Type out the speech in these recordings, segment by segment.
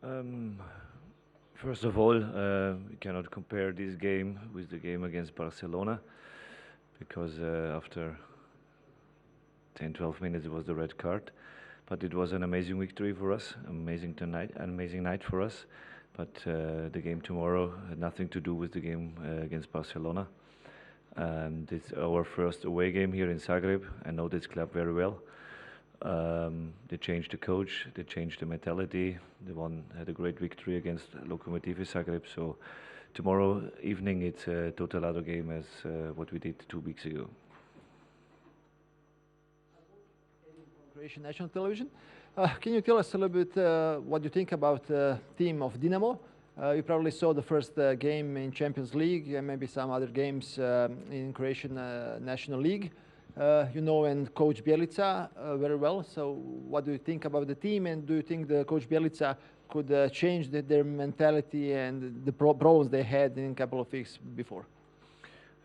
Um, First of all, we cannot compare this game with the game against Barcelona because after 10, 12 minutes it was the red card. But it was an amazing victory for us, an amazing night for us. But the game tomorrow had nothing to do with the game against Barcelona. And it's our first away game here in Zagreb. I know this club very well. They changed the coach, they changed the mentality. They had a great victory against Lokomotiv Zagreb. So tomorrow evening it's a total other game as what we did 2 weeks ago. Croatian national television. Can you tell us a little bit what you think about the team of Dinamo? You probably saw the first game in Champions League and maybe some other games in Croatian National League. You know, and Coach Bjelica very well. So what do you think about the team, and do you think the Coach Bjelica could change their mentality and the problems they had in a couple of weeks before?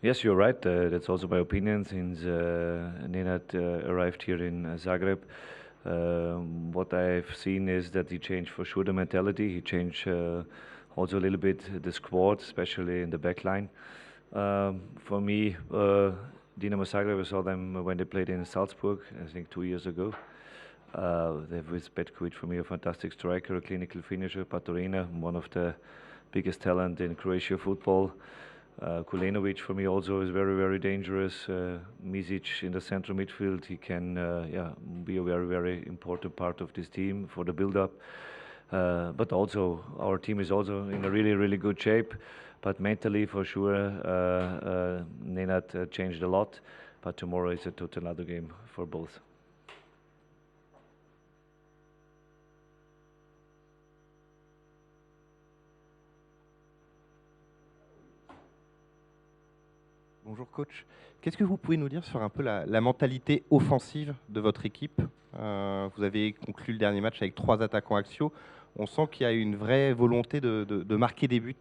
Yes, you're right. That's also my opinion since Nenad arrived here in Zagreb. What I've seen is that he changed for sure the mentality. He changed also a little bit the squad, especially in the back line. For me, Dinamo Zagreb, I saw them when they played in Salzburg, I think 2 years ago. They have with Petkovic, for me, a fantastic striker, a clinical finisher. Patorina, one of the biggest talent in Croatia football. Kulenovic, for me, also is very, very dangerous. Misic in the central midfield, he can be a very, very important part of this team for the build-up. But also, our team is also in a really, really good shape. But mentally, for sure, Nenad changed a lot. But tomorrow is a total other game for both. Bonjour coach. Qu'est-ce que vous pouvez nous dire sur un peu la mentalité offensive de votre équipe? Vous avez conclu le dernier match avec 3 attaquants axiaux. On sent qu'il y a une vraie volonté de marquer des buts.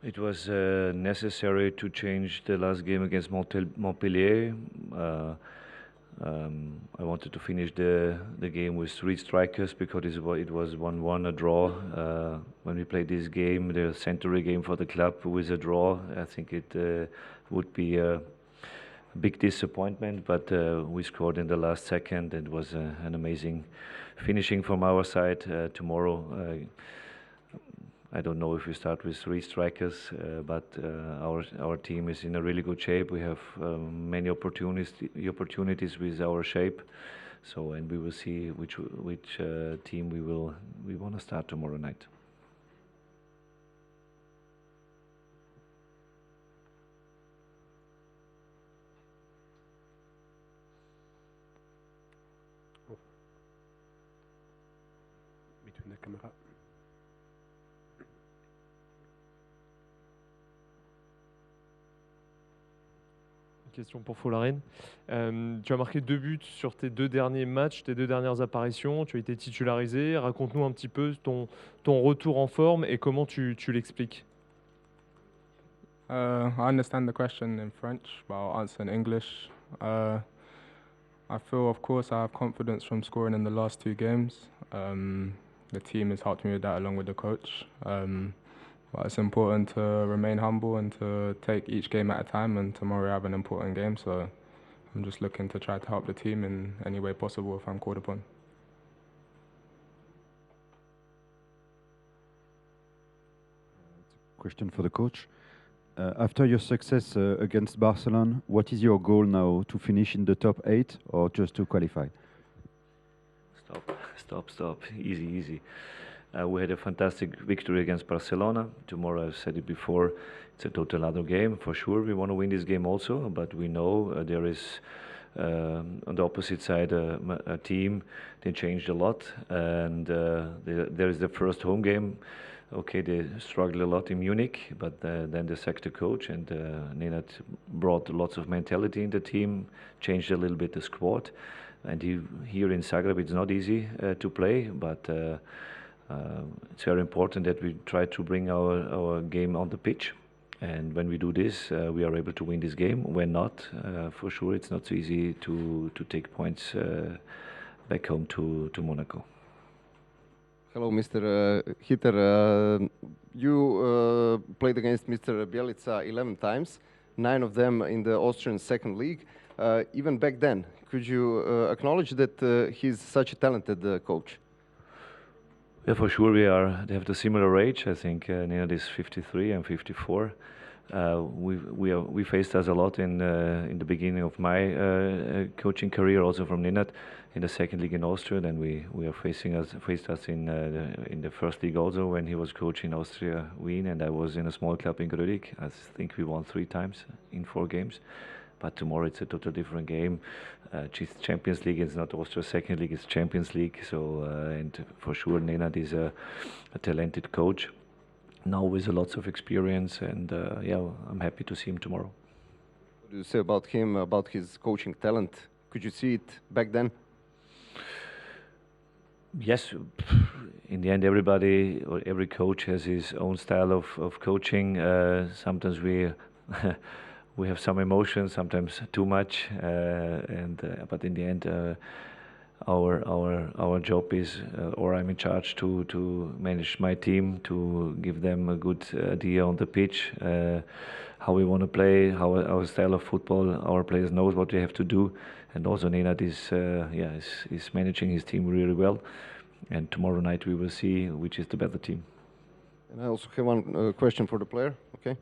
It was necessary to change the last game against Montpellier. I wanted to finish the game with 3 strikers because it was 1-1, a draw. When we played this game, the century game for the club with a draw, I think it would be a big disappointment, but we scored in the last second. It was an amazing finishing from our side. Tomorrow, I don't know if we start with 3 strikers, but our team is in a really good shape. We have many opportunities with our shape. So, and we will see which team we want to start tomorrow night. Between the camera. Question pour Folaren. Tu as marqué 2 buts sur tes 2 derniers matchs, tes 2 dernières apparitions. Tu as été titularisé. Raconte-nous un petit peu ton retour en forme et comment tu l'expliques. I understand the question in French, but I'll answer in English. I feel, of course, I have confidence from scoring in the last 2 games. The team has helped me with that along with the coach. But it's important to remain humble and to take each game at a time, and tomorrow I have an important game, so I'm just looking to try to help the team in any way possible if I'm called upon. Question for the coach. After your success against Barcelona, what is your goal now? To finish in the top 8 or just to qualify? Stop. Easy. We had a fantastic victory against Barcelona. Tomorrow, I've said it before, it's a total other game. For sure, we want to win this game also, but we know there is on the opposite side a team. They changed a lot, and there is the first home game. Okay, they struggled a lot in Munich, but then they sacked the coach, and Nenad brought lots of mentality in the team, changed a little bit the squad. And here in Zagreb, it's not easy to play, but It's very important that we try to bring our game on the pitch. And when we do this, we are able to win this game. When not, for sure, it's not so easy to take points back home to Monaco. Hello, Mr. Hütter. You played against Mr. Bielica 11 times, 9 of them in the Austrian second league. Even back then, could you acknowledge that he's such a talented coach? Yeah, for sure they have the similar age. I think Nenad is 53 and 54. We faced us a lot in the beginning of my coaching career, also from Nenad in the second league in Austria. Then we are faced us in the first league also when he was coaching Austria Wien, and I was in a small club in Grödig. I think we won 3 times in 4 games. But tomorrow it's a totally different game. Champions League is not Austria second league; it's Champions League. So and for sure, Nenad is a talented coach now with lots of experience, and yeah, I'm happy to see him tomorrow. What do you say about him, about his coaching talent? Could you see it back then? Yes, in the end, everybody or every coach has his own style of coaching. Sometimes we we have some emotions, sometimes too much, but in the end, our job is, or I'm in charge to manage my team, to give them a good idea on the pitch, how we want to play, how our style of football. Our players knows what they have to do, and also Nenad is managing his team really well. And tomorrow night we will see which is the better team. And I also have one question for the player. Okay.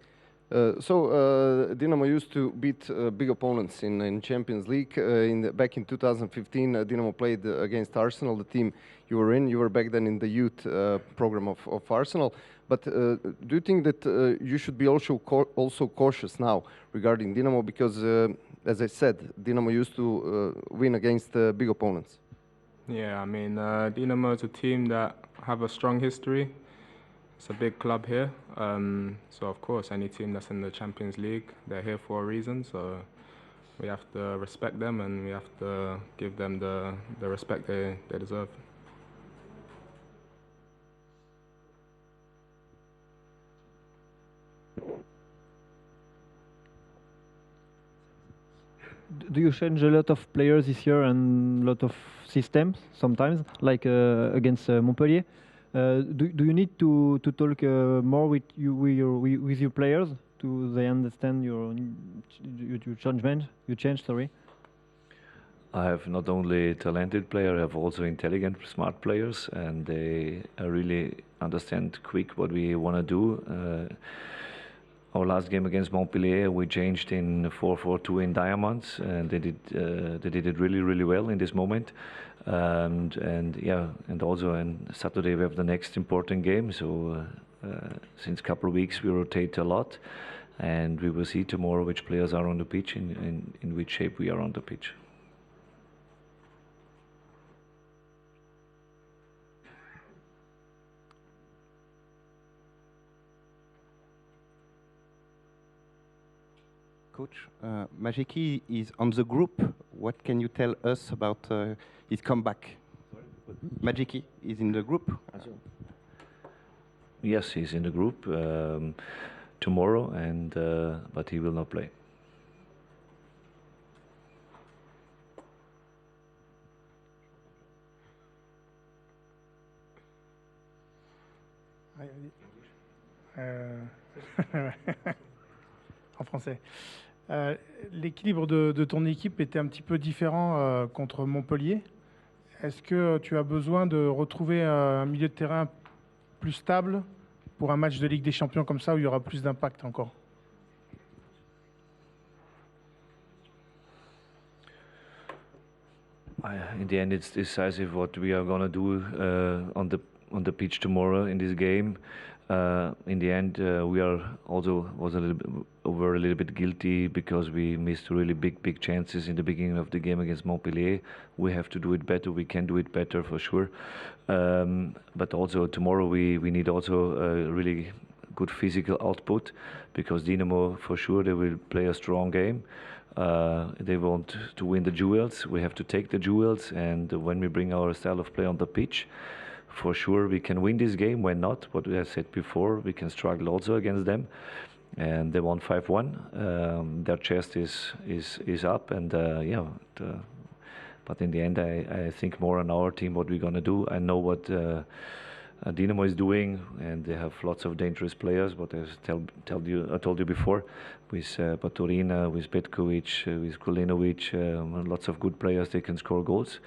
So Dinamo used to beat big opponents in Champions League. Back in 2015, Dinamo played against Arsenal, the team you were in. You were back then in the youth program of Arsenal. But do you think that you should be also cautious now regarding Dinamo? Because, as I said, Dinamo used to win against big opponents. Yeah, I mean, Dinamo is a team that have a strong history. It's a big club here, so of course any team that's in the Champions League, they're here for a reason, so we have to respect them and we have to give them the respect they deserve. Do you change a lot of players this year and a lot of systems sometimes, like against Montpellier? Do you need to talk more with your players to they understand your change? Sorry. I have not only talented players, I have also intelligent, smart players, and they really understand quick what we want to do. Our last game against Montpellier, we changed in 4-4-2 in diamonds, and they did it really well in this moment. And also on Saturday we have the next important game. So since a couple of weeks we rotate a lot, and we will see tomorrow which players are on the pitch and in which shape we are on the pitch. Coach, Majeki is on the group. What can you tell us about his comeback? Majeki is in the group? Yes, he's in the group tomorrow, but he will not play. En français. L'équilibre de ton équipe était un petit peu différent contre Montpellier. Est-ce que tu as besoin de retrouver un milieu de terrain plus stable pour un match de Ligue des Champions comme ça où il y aura plus d'impact encore? In the end, it's decisive what we are going to do on the pitch tomorrow in this game. In the end, we were a little bit guilty because we missed really big chances in the beginning of the game against Montpellier. We have to do it better. We can do it better for sure. But also tomorrow we need also a really good physical output, because Dinamo for sure they will play a strong game. They want to win the duels. We have to take the duels, and when we bring our style of play on the pitch, for sure we can win this game. Why not? What I said before, we can struggle also against them. And they won 5-1. Their chest is up, and but in the end, I think more on our team, what we're gonna do. I know what Dinamo is doing, and they have lots of dangerous players. What I told you before, with Baturina, with Petkovic, with Kulinovic, lots of good players. They can score goals,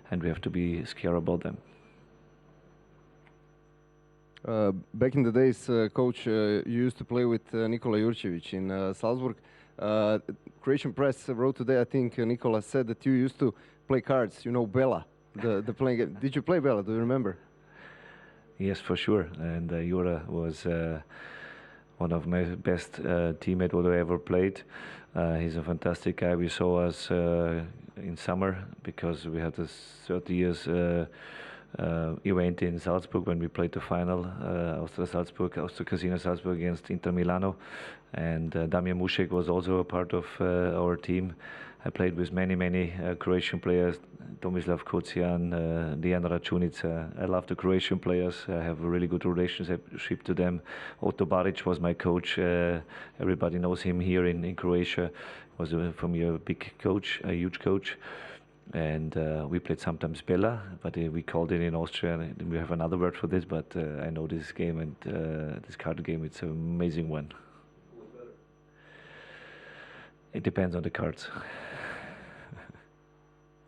and we have to be scared about them. Back in the days, coach, you used to play with Nikola Jurcevic in Salzburg. Croatian press wrote today, I think Nikola said that you used to play cards, you know, Bela, the playing game. Did you play Bela? Do you remember? Yes, for sure. And Jura was one of my best teammates what I ever played. He's a fantastic guy. We saw us in summer because we had this 30 years event in Salzburg when we played the final, Austria Casino Salzburg against Inter Milano, and Damir Mušek was also a part of our team. I played with many Croatian players, Tomislav Kocijan, Dejan Računica. I love the Croatian players. I have a really good relationship to them. Otto Baric was my coach. Everybody knows him here in Croatia. Was for me a big coach, a huge coach. And we played sometimes Bela, but we called it in Austria, and we have another word for this, but I know this game and this card game, it's an amazing one. It depends on the cards.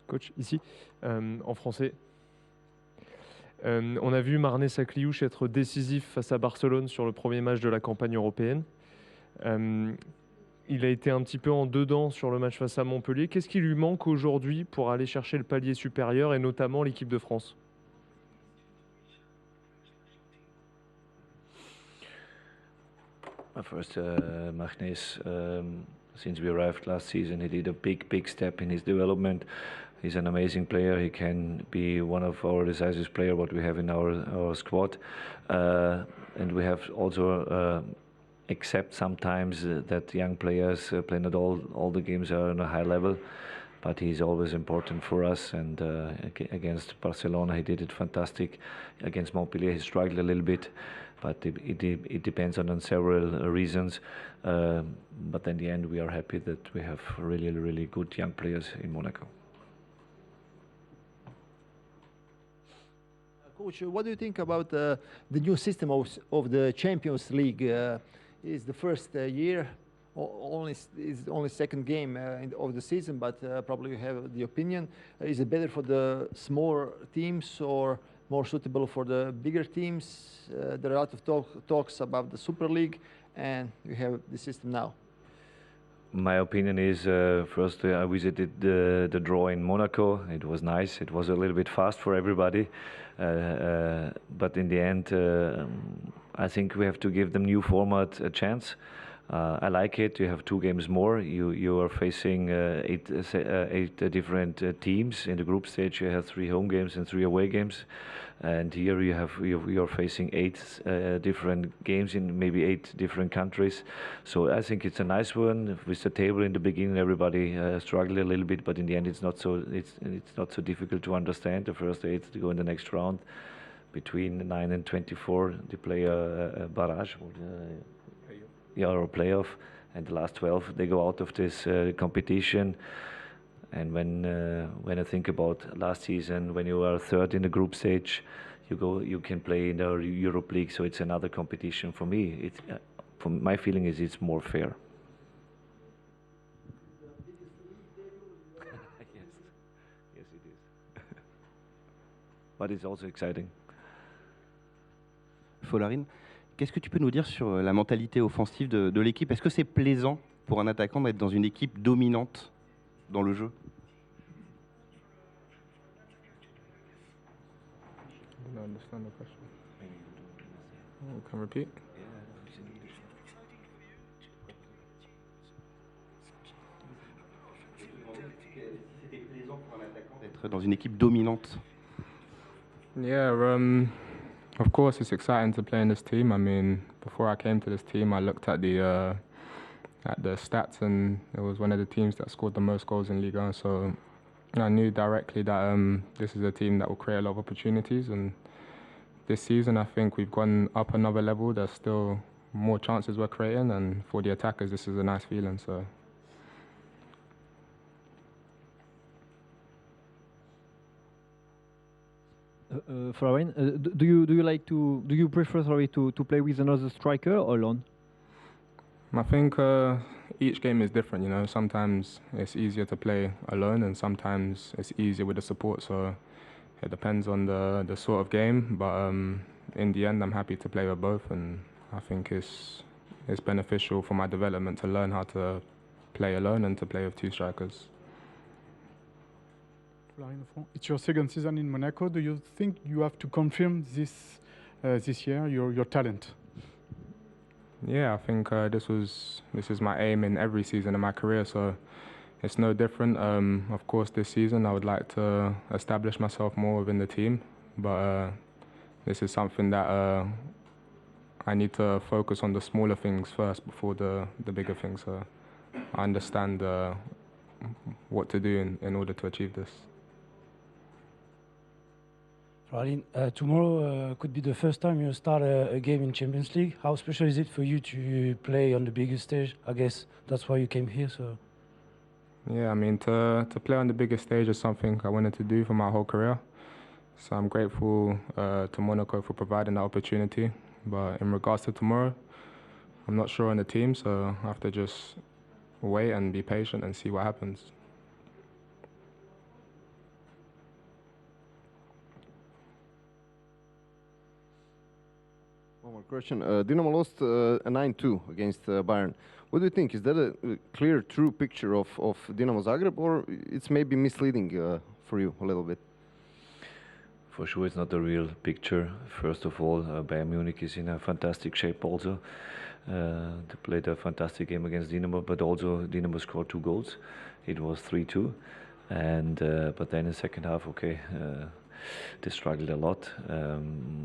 Coach, ici, en français. On a vu Marne Sakliouche être décisif face à Barcelone sur le premier match de la campagne européenne. Il a été un petit peu en dedans sur le match face à Montpellier. Qu'est-ce qui lui manque aujourd'hui pour aller chercher le palier supérieur et notamment l'équipe de France? First, Magnus, since we arrived last season, he did a big step in his development. He's an amazing player. He can be one of our decisive players what we have in our squad. And we have also accept sometimes that young players play not all the games are on a high level, but he's always important for us. And against Barcelona, he did it fantastic. Against Montpellier, he struggled a little bit, but it depends on several reasons. But in the end, we are happy that we have really good young players in Monaco. Coach, what do you think about the new system of the Champions League? Is the first year is only second game of the season, but probably you have the opinion. Is it better for the smaller teams or more suitable for the bigger teams? There are a lot of talks about the Super League, and we have the system now. My opinion is, first I visited the draw in Monaco. It was nice. It was a little bit fast for everybody. But in the end, I think we have to give the new format a chance. I like it. You have 2 games more. You are facing 8 different teams in the group stage. You have 3 home games and 3 away games, and here you are facing 8 different games in maybe 8 different countries. So I think it's a nice one. With the table in the beginning, everybody struggled a little bit, but in the end, it's not so difficult to understand. The first 8 to go in the next round. Between 9 and 24, they play a barrage. Or a playoff, and the last 12 they go out of this competition. And when I think about last season, when you are third in the group stage, you can play in the Europe League, so it's another competition. For me, it's from my feeling is it's more fair. Yes, it is. But it's also exciting. Folarin, qu'est-ce que tu peux nous dire sur la mentalité offensive de l'équipe? Est-ce que c'est plaisant pour un attaquant d'être dans une équipe dominante dans le jeu? I don't understand the question. Can repeat? C'était plaisant pour un attaquant d'être dans une équipe dominante? Yeah, of course it's exciting to play in this team. I mean, before I came to this team, I looked at the stats, and it was one of the teams that scored the most goals in Liga. So I knew directly that this is a team that will create a lot of opportunities, and this season, I think we've gone up another level. There's still more chances we're creating, and for the attackers, this is a nice feeling. So. Florian, do you prefer to play with another striker or alone? I think each game is different. You know, sometimes it's easier to play alone, and sometimes it's easier with the support. So it depends on the sort of game. But in the end, I'm happy to play with both, and I think it's beneficial for my development to learn how to play alone and to play with two strikers. It's your second season in Monaco. Do you think you have to confirm this year your talent? Yeah, I think this is my aim in every season of my career, so it's no different. Of course, this season I would like to establish myself more within the team, but this is something that I need to focus on the smaller things first before the bigger things. So I understand what to do in order to achieve this. Florian, tomorrow could be the first time you start a game in Champions League. How special is it for you to play on the biggest stage? I guess that's why you came here. So. Yeah, I mean, to play on the biggest stage is something I wanted to do for my whole career. So I'm grateful to Monaco for providing that opportunity. But in regards to tomorrow, I'm not sure on the team, so I have to just wait and be patient and see what happens. One more question. Dinamo lost a 9-2 against Bayern. What do you think? Is that a clear, true picture of Dinamo Zagreb, or it's maybe misleading for you a little bit? For sure, it's not the real picture. First of all, Bayern Munich is in a fantastic shape also. They played a fantastic game against Dinamo, but also Dinamo scored 2 goals. It was 3-2. And but then in the second half, okay, they struggled a lot,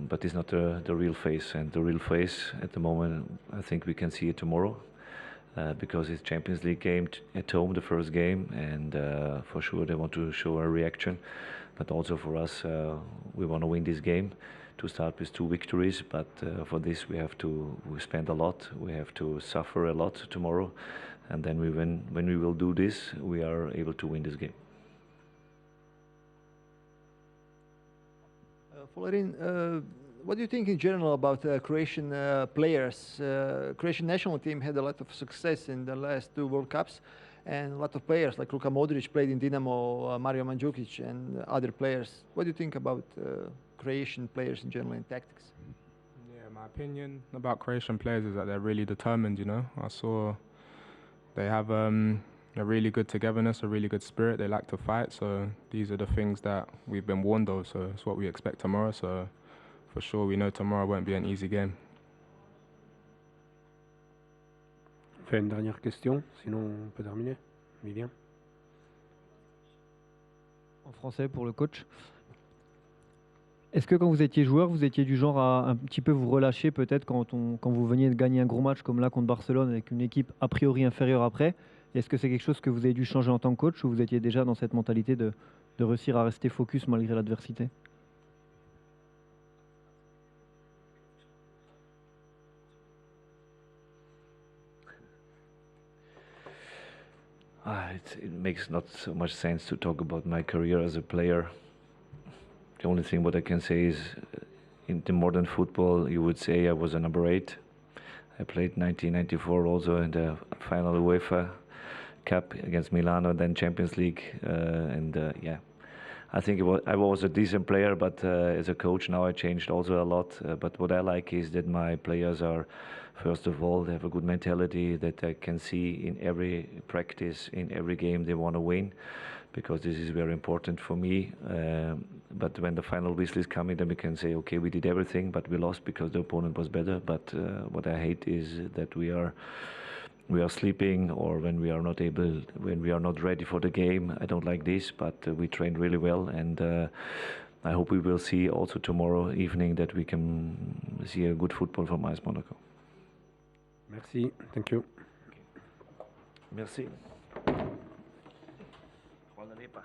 but it's not the real face. And the real face at the moment, I think we can see it tomorrow, because it's Champions League game at home, the first game, and for sure they want to show a reaction. But also for us, we want to win this game to start with 2 victories. But for this, we spend a lot. We have to suffer a lot tomorrow, and then when we will do this, we are able to win this game. Florian, what do you think in general about Croatian players? Croatian national team had a lot of success in the last 2 World Cups, and a lot of players like Luka Modric played in Dinamo, Mario Mandzukic and other players. What do you think about Croatian players in general in tactics? Yeah, my opinion about Croatian players is that they're really determined, you know. I saw they have a really good togetherness, a really good spirit. They like to fight, so these are the things that we've been warned of, so it's what we expect tomorrow. So for sure, we know tomorrow won't be an easy game. On fait une dernière question, sinon on peut terminer. Vivien. En français pour le coach. Est-ce que quand vous étiez joueur, vous étiez du genre à un petit peu vous relâcher peut-être quand vous veniez de gagner un gros match comme là contre Barcelone avec une équipe a priori inférieure après? Est-ce que c'est quelque chose que vous avez dû changer en tant que coach, ou vous étiez déjà dans cette mentalité de réussir à rester focus malgré l'adversité? It makes not so much sense to talk about my career as a player. The only thing what I can say is, in the modern football, you would say I was a number 8. I played 1994 also in the final UEFA Cup against Milano, then Champions League, yeah, I think I was a decent player, but as a coach now I changed also a lot. But what I like is that my players are, first of all, they have a good mentality that I can see in every practice, in every game they want to win, because this is very important for me. But when the final whistle is coming, then we can say, okay, we did everything, but we lost because the opponent was better. But what I hate is that we are sleeping, or when we are not ready for the game. I don't like this, but we trained really well, and I hope we will see also tomorrow evening that we can see a good football from AS Monaco. Merci, thank you. Merci. Hvala lijepa.